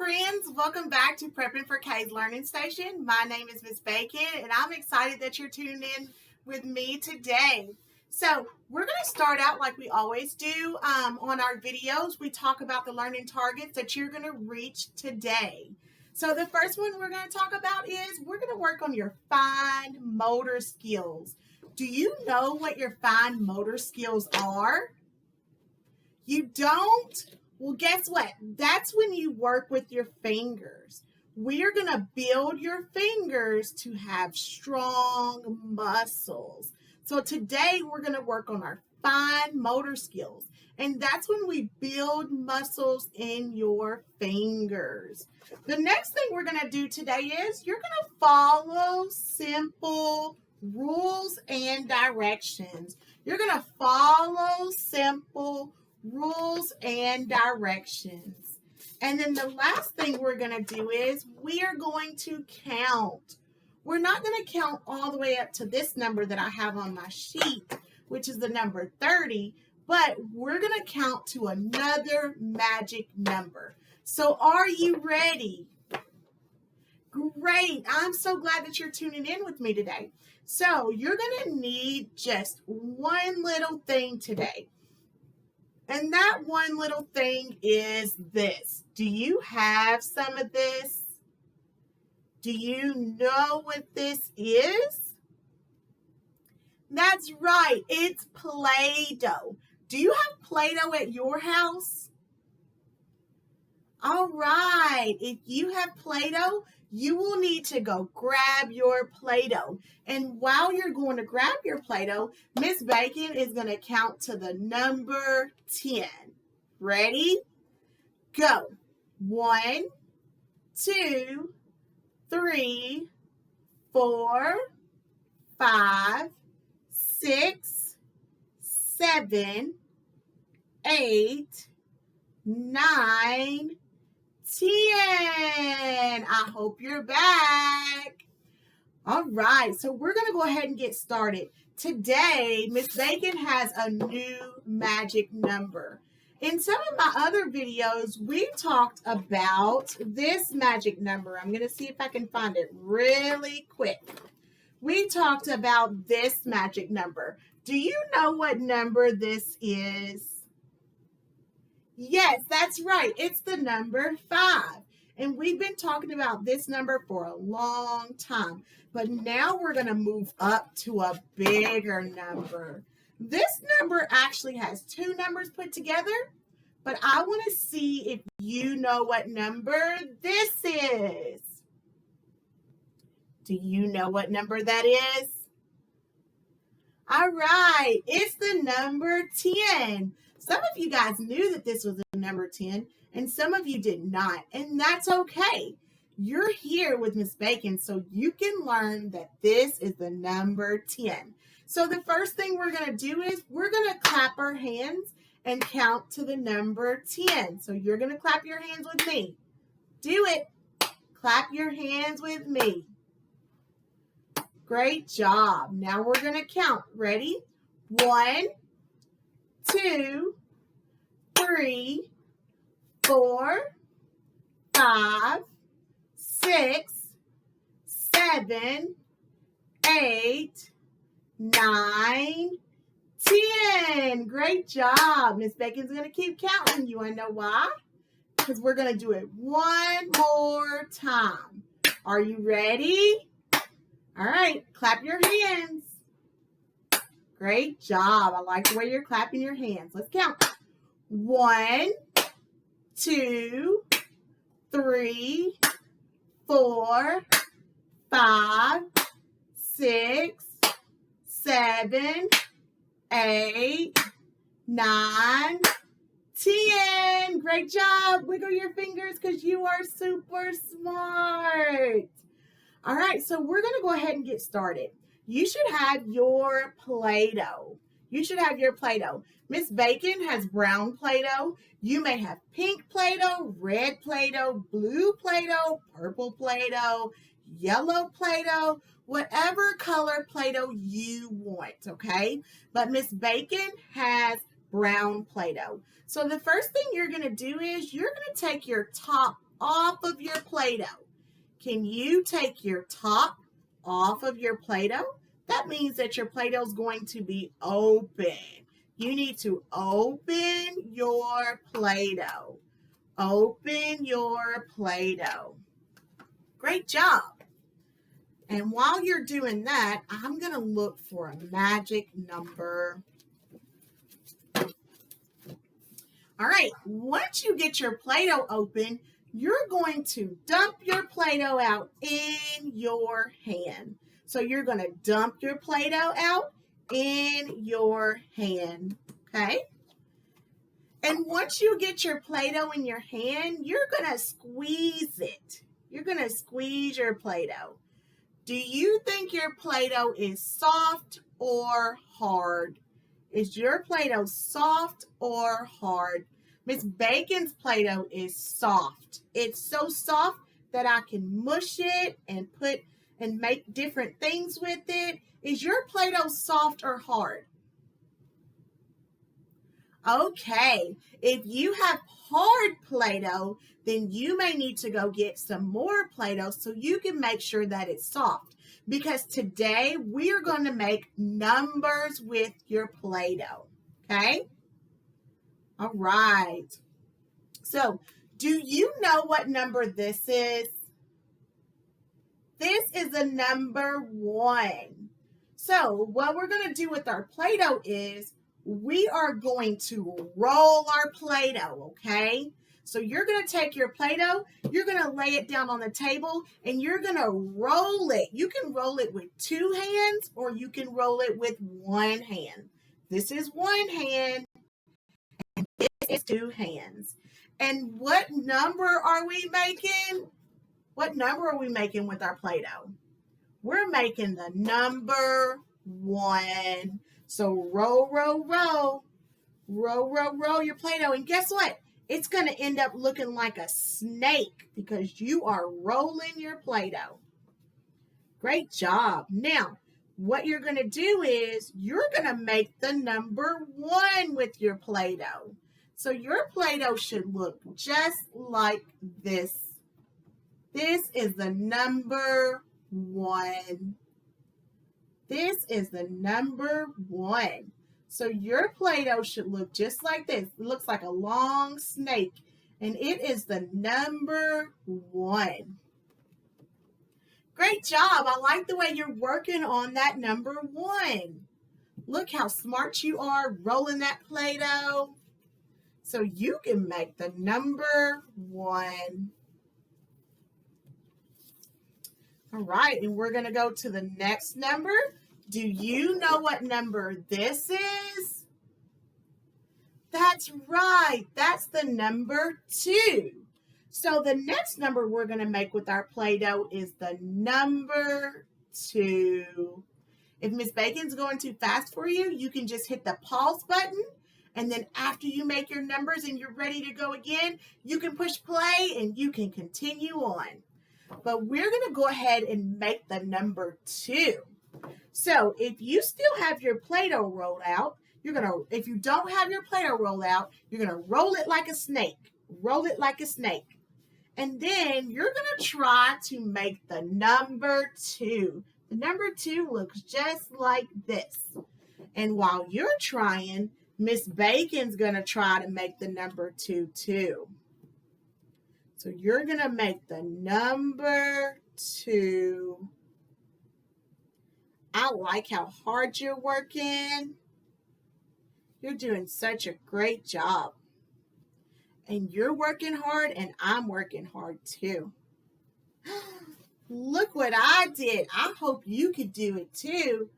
friends, welcome back to Prepping for K's Learning Station. My name is Miss Bacon and I'm excited that you're tuning in with me today. So we're going to start out like we always do on our videos. We talk about the learning targets that you're going to reach today. So the first one we're going to talk about is we're going to work on your fine motor skills. Do you know what your fine motor skills are? You don't? Well, guess what? That's when you work with your fingers. We are going to build your fingers to have strong muscles. So today we're going to work on our fine motor skills. And that's when we build muscles in your fingers. The next thing we're going to do today is you're going to follow simple rules and directions. You're going to follow simple rules and directions. And then the last thing we're going to do is we are going to count. We're not going to count all the way up to this number that I have on my sheet, which is the number 30, but we're going to count to another magic number. So are you ready? Great. I'm so glad that you're tuning in with me today. So you're going to need just one little thing today. And that one little thing is this. Do you have some of this? Do you know what this is? That's right. It's Play-Doh. Do you have Play-Doh at your house? All right. If you have Play-Doh, you will need to go grab your Play-Doh. And while you're going to grab your Play-Doh, Miss Bacon is going to count to the number 10. Ready? Go. 1, 2, 3, 4, 5, 6, 7, 8, 9, 10. I hope you're back. All right, so we're going to go ahead and get started. Today, Miss Bacon has a new magic number. In some of my other videos, we've talked about this magic number. I'm going to see if I can find it really quick. We talked about this magic number. Do you know what number this is? Yes, that's right. It's the number 5. And we've been talking about this number for a long time. But now we're going to move up to a bigger number. This number actually has 2 numbers put together. But I want to see if you know what number this is. Do you know what number that is? All right. It's the number 10. Some of you guys knew that this was the number 10, and some of you did not, and that's okay. You're here with Miss Bacon, so you can learn that this is the number 10. So the first thing we're going to do is we're going to clap our hands and count to the number 10. So you're going to clap your hands with me. Do it. Clap your hands with me. Great job. Now we're going to count. Ready? 1, 2, 3, 4, 5, 6, 7, 8, 9, 10. Great job. Miss Bacon's going to keep counting. You want to know why? Because we're going to do it one more time. Are you ready? All right. Clap your hands. Great job. I like the way you're clapping your hands. Let's count. 1, 2, 3, 4, 5, 6, 7, 8, 9, 10. Great job. Wiggle your fingers because you are super smart. All right, so we're going to go ahead and get started. You should have your Play-Doh. You should have your Play-Doh. Miss Bacon has brown Play-Doh. You may have pink Play-Doh, red Play-Doh, blue Play-Doh, purple Play-Doh, yellow Play-Doh, whatever color Play-Doh you want, okay? But Miss Bacon has brown Play-Doh. So the first thing you're going to do is you're going to take your top off of your Play-Doh. Can you take your top off of your Play-Doh? That means that your Play-Doh is going to be open. You need to open your Play-Doh. Open your Play-Doh. Great job. And while you're doing that, I'm going to look for a magic number. All right, once you get your Play-Doh open, you're going to dump your Play-Doh out in your hand. So you're going to dump your Play-Doh out in your hand, okay? And once you get your Play-Doh in your hand, you're going to squeeze it. You're going to squeeze your Play-Doh. Do you think your Play-Doh is soft or hard? Is your Play-Doh soft or hard? Miss Bacon's Play-Doh is soft. It's so soft that I can mush it and make different things with it. Is your Play-Doh soft or hard? Okay, if you have hard Play-Doh, then you may need to go get some more Play-Doh so you can make sure that it's soft. Because today we are going to make numbers with your Play-Doh, okay? All right. So, do you know what number this is? This is a number 1. So, what we're going to do with our Play-Doh is we are going to roll our Play-Doh, okay? So you're going to take your Play-Doh, you're going to lay it down on the table, and you're going to roll it. You can roll it with 2 hands, or you can roll it with 1 hand. This is 1 hand, and this is 2 hands. And what number are we making? What number are we making with our Play-Doh? We're making the number 1. So roll, roll, roll. Roll, roll, roll your Play-Doh. And guess what? It's going to end up looking like a snake because you are rolling your Play-Doh. Great job. Now, what you're going to do is you're going to make the number 1 with your Play-Doh. So your Play-Doh should look just like this. This is the number 1. This is the number 1. So your Play-Doh should look just like this. It looks like a long snake, and it is the number 1. Great job. I like the way you're working on that number 1. Look how smart you are rolling that Play-Doh. So you can make the number 1. All right, and we're going to go to the next number. Do you know what number this is? That's right. That's the number 2. So the next number we're going to make with our Play-Doh is the number 2. If Miss Bacon's going too fast for you, you can just hit the pause button. And then after you make your numbers and you're ready to go again, you can push play and you can continue on. But we're going to go ahead and make the number 2. So if you still have your Play-Doh rolled out, if you don't have your Play-Doh rolled out, you're going to roll it like a snake. Roll it like a snake. And then you're going to try to make the number 2. The number 2 looks just like this. And while you're trying, Miss Bacon's going to try to make the number 2 too. So you're going to make the number 2. I like how hard you're working. You're doing such a great job. And you're working hard and I'm working hard too. Look what I did. I hope you could do it too.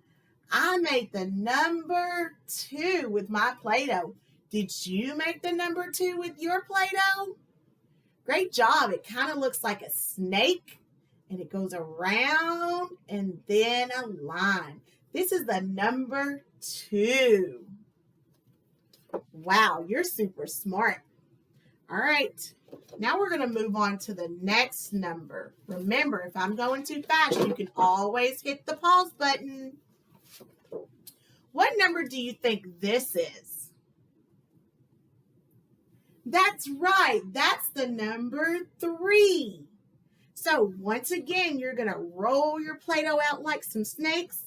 I made the number 2 with my Play-Doh. Did you make the number 2 with your Play-Doh? Great job. It kind of looks like a snake. And it goes around and then a line. This is the number 2. Wow, you're super smart. All right, now we're going to move on to the next number. Remember, if I'm going too fast, you can always hit the pause button. What number do you think this is? That's right. That's the number 3. So once again, you're going to roll your Play-Doh out like some snakes.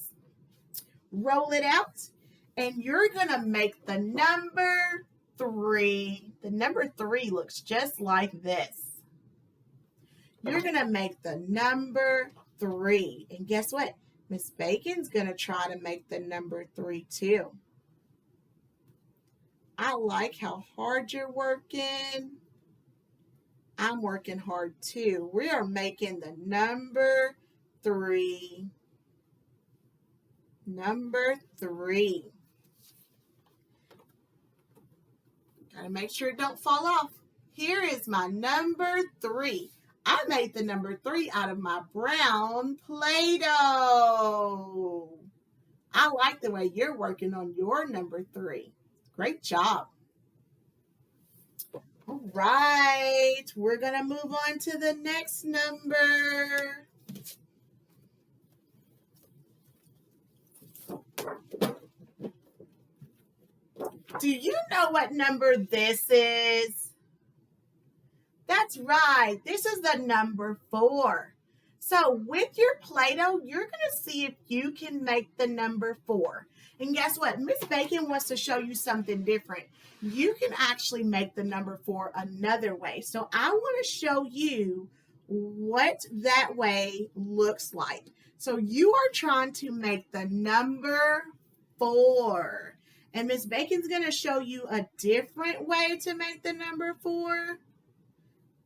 Roll it out. And you're going to make the number 3. The number 3 looks just like this. You're going to make the number 3. And guess what? Miss Bacon's going to try to make the number 3 too. I like how hard you're working. I'm working hard too. We are making the number 3. Number 3. Gotta make sure it don't fall off. Here is my number 3. I made the number 3 out of my brown Play-Doh. I like the way you're working on your number 3. Great job. All right, we're going to move on to the next number. Do you know what number this is? That's right, this is the number 4. So with your Play-Doh, you're going to see if you can make the number 4. And guess what? Miss Bacon wants to show you something different. You can actually make the number 4 another way. So I want to show you what that way looks like. So you are trying to make the number 4. And Miss Bacon's going to show you a different way to make the number 4,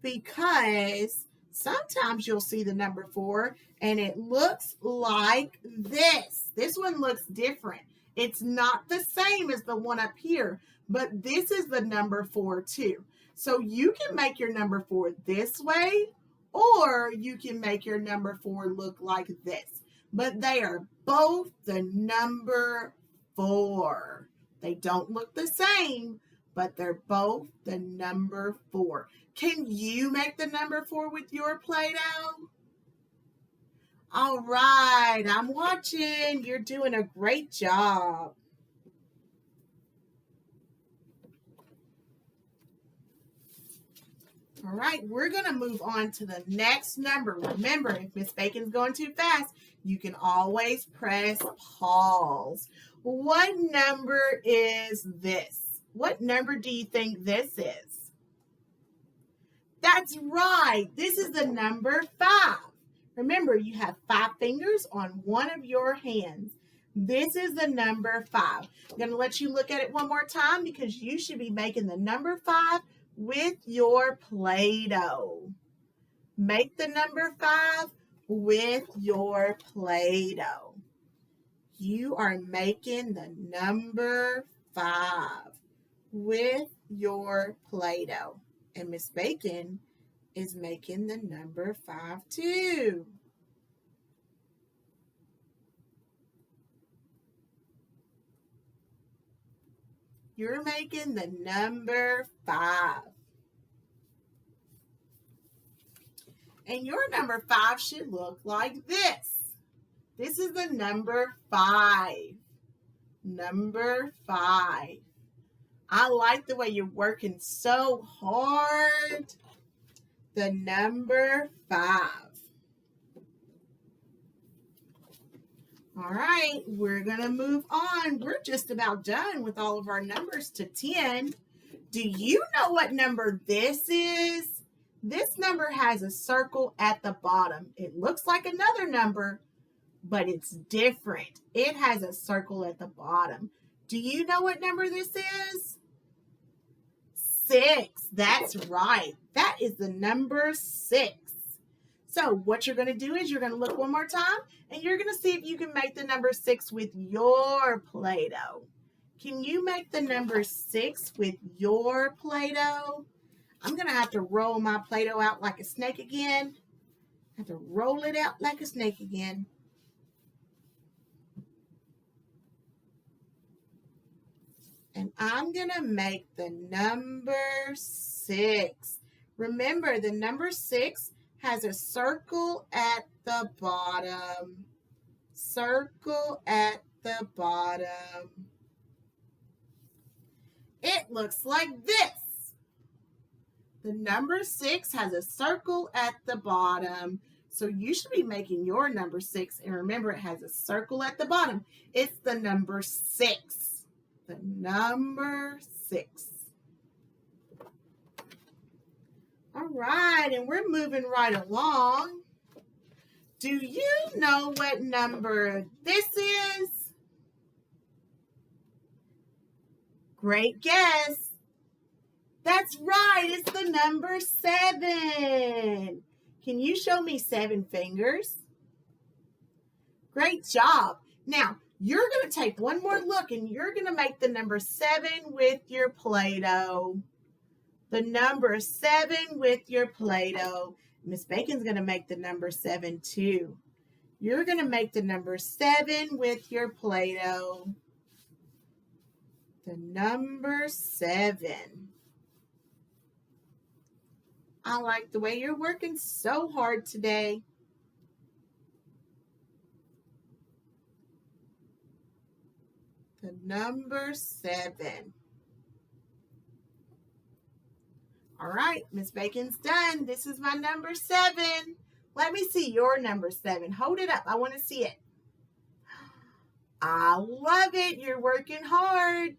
because sometimes you'll see the number 4 and it looks like this. This one looks different. It's not the same as the one up here, but this is the number 4 too. So you can make your number 4 this way, or you can make your number 4 look like this. But they are both the number 4. They don't look the same, but they're both the number 4. Can you make the number 4 with your Play-Doh? All right, I'm watching. You're doing a great job. All right, we're going to move on to the next number. Remember, if Miss Bacon's going too fast, you can always press pause. What number is this? What number do you think this is? That's right. This is the number 5. Remember, you have 5 fingers on one of your hands. This is the number 5. I'm going to let you look at it one more time, because you should be making the number 5 with your Play-Doh. Make the number 5 with your Play-Doh. You are making the number 5 with your Play-Doh. And Miss Bacon is making the number 5 too. You're making the number 5. And your number 5 should look like this. This is the number 5. Number 5. I like the way you're working so hard. The number 5. All right, we're going to move on. We're just about done with all of our numbers to 10. Do you know what number this is? This number has a circle at the bottom. It looks like another number, but it's different. It has a circle at the bottom. Do you know what number this is? 6. That's right. That is the number 6. So what you're going to do is you're going to look one more time, and you're going to see if you can make the number 6 with your Play-Doh. Can you make the number 6 with your Play-Doh? I'm going to have to roll my Play-Doh out like a snake again. I have to roll it out like a snake again. And I'm going to make the number 6. Remember, the number 6 has a circle at the bottom. Circle at the bottom. It looks like this. The number 6 has a circle at the bottom. So you should be making your number 6. And remember, it has a circle at the bottom. It's the number 6. The number 6. All right, and we're moving right along. Do you know what number this is? Great guess. That's right, it's the number 7. Can you show me 7 fingers? Great job. Now, you're going to take one more look and you're going to make the number 7 with your Play-Doh. The number 7 with your Play-Doh. Miss Bacon's going to make the number 7 too. You're going to make the number 7 with your Play-Doh. The number 7. I like the way you're working so hard today. The number 7. All right, Miss Bacon's done. This is my number 7. Let me see your number 7. Hold it up. I want to see it. I love it. You're working hard.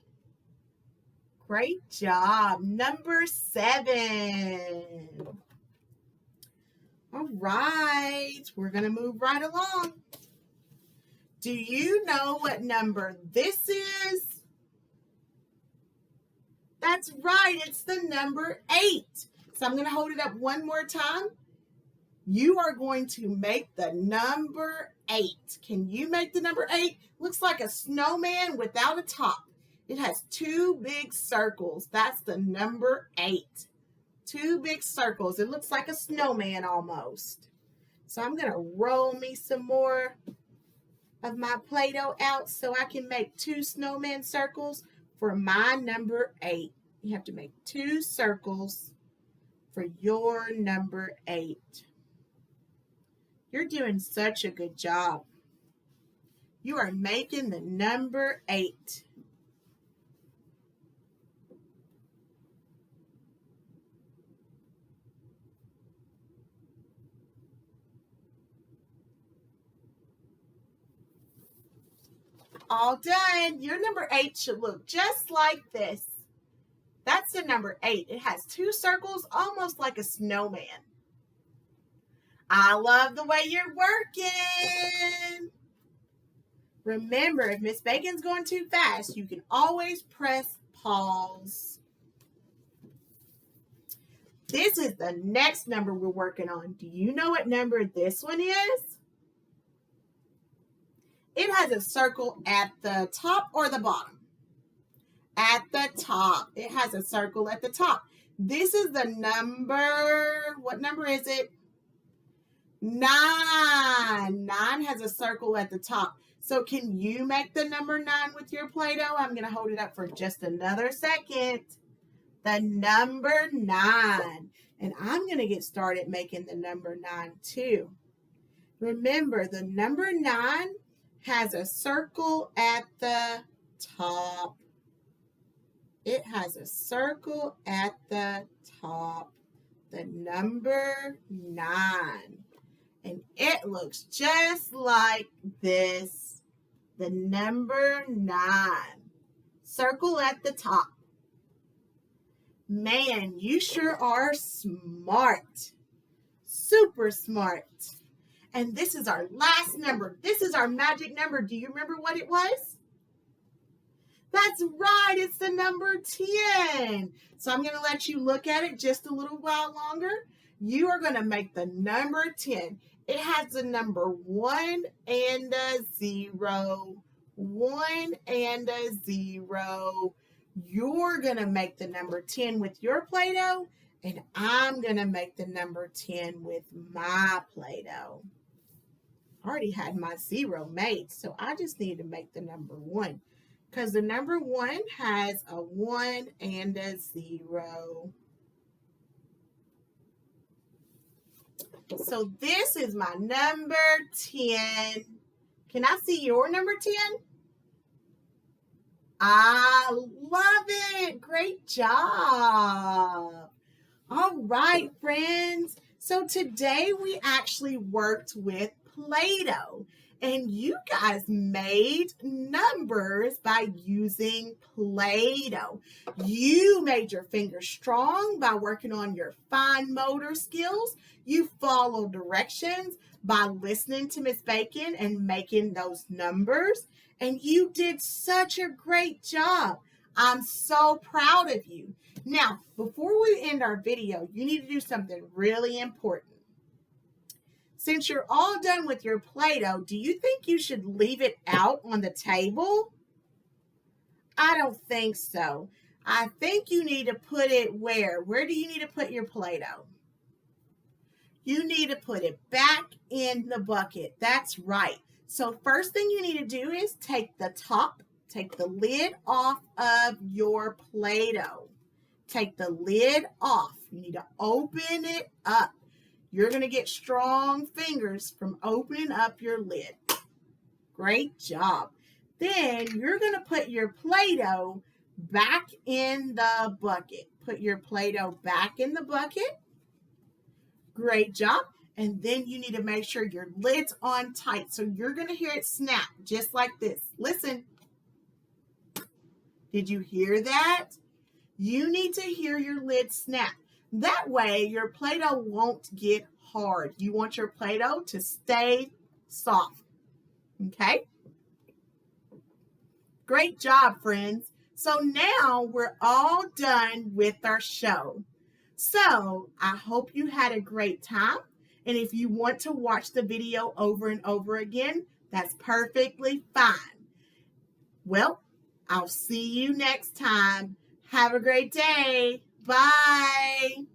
Great job. Number 7. All right. We're going to move right along. Do you know what number this is? That's right. It's the number 8. So I'm going to hold it up one more time. You are going to make the number 8. Can you make the number 8? Looks like a snowman without a top. It has 2 big circles. That's the number 8. 2 big circles. It looks like a snowman almost. So I'm going to roll me some more of my Play-Doh out so I can make 2 snowman circles for my number 8. You have to make 2 circles for your number 8. You're doing such a good job. You are making the number 8. All done. Your number 8 should look just like this. That's the number 8. It has 2 circles, almost like a snowman. I love the way you're working. Remember, if Miss Bacon's going too fast, you can always press pause. This is the next number we're working on. Do you know what number this one is? It has a circle at the top or the bottom? At the top. It has a circle at the top. This is the number, what number is it? 9. 9 has a circle at the top. So can you make the number 9 with your Play-Doh? I'm going to hold it up for just another second. The number 9. And I'm going to get started making the number 9 too. Remember, the number 9 has a circle at the top. It has a circle at the top. The number 9. And it looks just like this. The number 9. Circle at the top. Man, you sure are smart. Super smart. And this is our last number. This is our magic number. Do you remember what it was? That's right. It's the number 10. So I'm going to let you look at it just a little while longer. You are going to make the number 10. It has the number 1 and a 0. 1 and a 0. You're going to make the number 10 with your Play-Doh. And I'm going to make the number 10 with my Play-Doh. I already had my 0 made, so I just need to make the number 1. Because the number 1 has a 1 and a 0. So this is my number 10. Can I see your number 10? I love it. Great job. All right, friends. So today we actually worked with Play-Doh, and you guys made numbers by using Play-Doh. You made your fingers strong by working on your fine motor skills. You followed directions by listening to Miss Bacon and making those numbers. And you did such a great job. I'm so proud of you. Now, before we end our video, you need to do something really important. Since you're all done with your Play-Doh, do you think you should leave it out on the table? I don't think so. I think you need to put it where? Where do you need to put your Play-Doh? You need to put it back in the bucket. That's right. So first thing you need to do is take the lid off of your Play-Doh. Take the lid off. You need to open it up. You're going to get strong fingers from opening up your lid. Great job. Then you're going to put your Play-Doh back in the bucket. Put your Play-Doh back in the bucket. Great job. And then you need to make sure your lid's on tight. So you're going to hear it snap just like this. Listen. Did you hear that? You need to hear your lid snap. That way, your Play-Doh won't get hard. You want your Play-Doh to stay soft. Okay? Great job, friends. So now we're all done with our show. So I hope you had a great time. And if you want to watch the video over and over again, that's perfectly fine. Well, I'll see you next time. Have a great day. Bye.